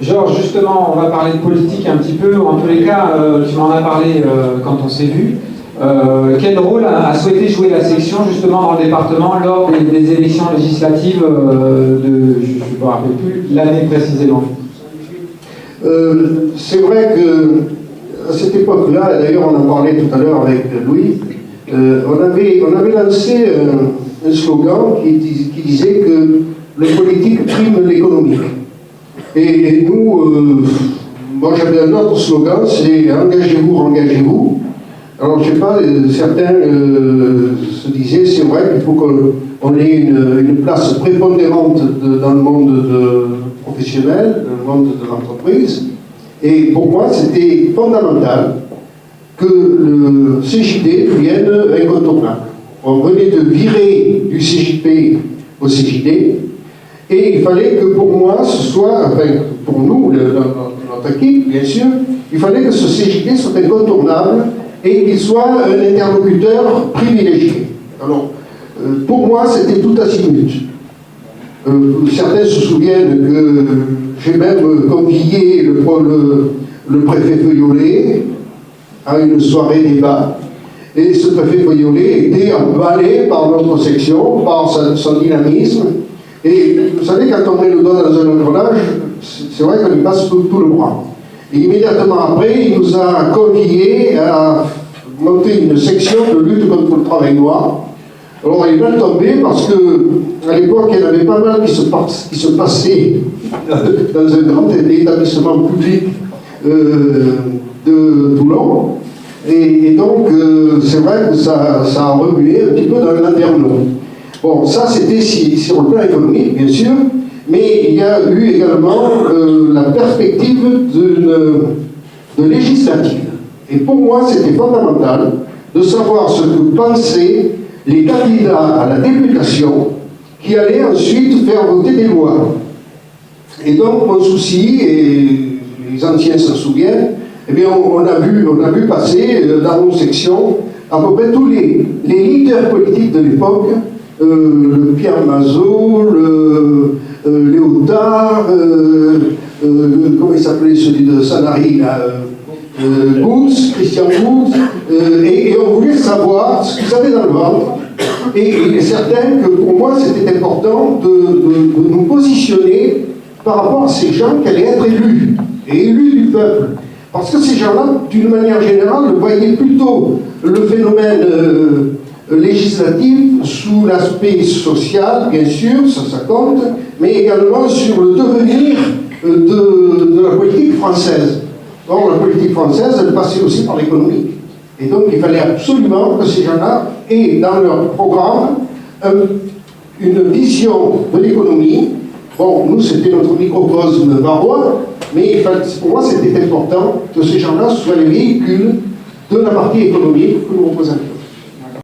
Georges, justement, on va parler de politique un petit peu, ou en tous les cas, tu m'en as parlé quand on s'est vu. Quel rôle a souhaité jouer la section justement dans le département lors des élections législatives je ne me rappelle plus, l'année précisément? C'est vrai que à cette époque-là, et d'ailleurs on en parlait tout à l'heure avec Louis, on avait lancé un slogan qui disait que le politique prime l'économique. Et nous, moi j'avais un autre slogan, c'est engagez-vous, engagez-vous. Alors je ne sais pas, certains se disaient, c'est vrai qu'il faut qu'on ait une place prépondérante dans le monde professionnel, dans le monde de l'entreprise. Et pour moi, c'était fondamental que le CJD devienne incontournable. On venait de virer du CJP au CJD, et il fallait que pour moi, ce soit, enfin pour nous, notre équipe, bien sûr, il fallait que ce CJD soit incontournable et qu'il soit un interlocuteur privilégié. Alors, pour moi, c'était tout azimut. Certains se souviennent que j'ai même convié le préfet Feuillolet à une soirée débat. Et ce préfet Feuillolet était emballé par notre section, par son dynamisme. Et vous savez, quand on met le doigt dans un engrenage, c'est vrai qu'on y passe tout le bras. Et immédiatement après, il nous a conviés à monter une section de lutte contre le travail noir. Alors il est mal tombé parce qu'à l'époque, il y en avait pas mal qui se passait dans un grand établissement public de Toulon. Et donc, c'est vrai que ça a remué un petit peu dans l'Andernon. Bon, ça c'était sur le plan économique, bien sûr, mais il y a eu également la perspective de législative. Et pour moi, c'était fondamental de savoir ce que pensaient les candidats à la députation qui allaient ensuite faire voter des lois. Et donc, mon souci, et les anciens s'en souviennent, eh bien, on a vu passer dans nos sections à peu près tous les leaders politiques de l'époque, le Pierre Mazot, le Léotard, comment il s'appelait celui de Sanary, là, Christian Gouds, et on voulait savoir ce qu'ils avaient dans le ventre. Et il est certain que pour moi c'était important de nous positionner par rapport à ces gens qui allaient être élus, et élus du peuple. Parce que ces gens-là, d'une manière générale, voyaient plutôt le phénomène législatif sous l'aspect social, bien sûr, ça compte, mais également sur le devenir de la politique française. Or, la politique française, elle passait aussi par l'économie. Et donc, il fallait absolument que ces gens-là aient dans leur programme une vision de l'économie. Bon, nous, c'était notre microcosme varois, mais pour moi, c'était important que ces gens-là soient les véhicules de la partie économique que nous représentions.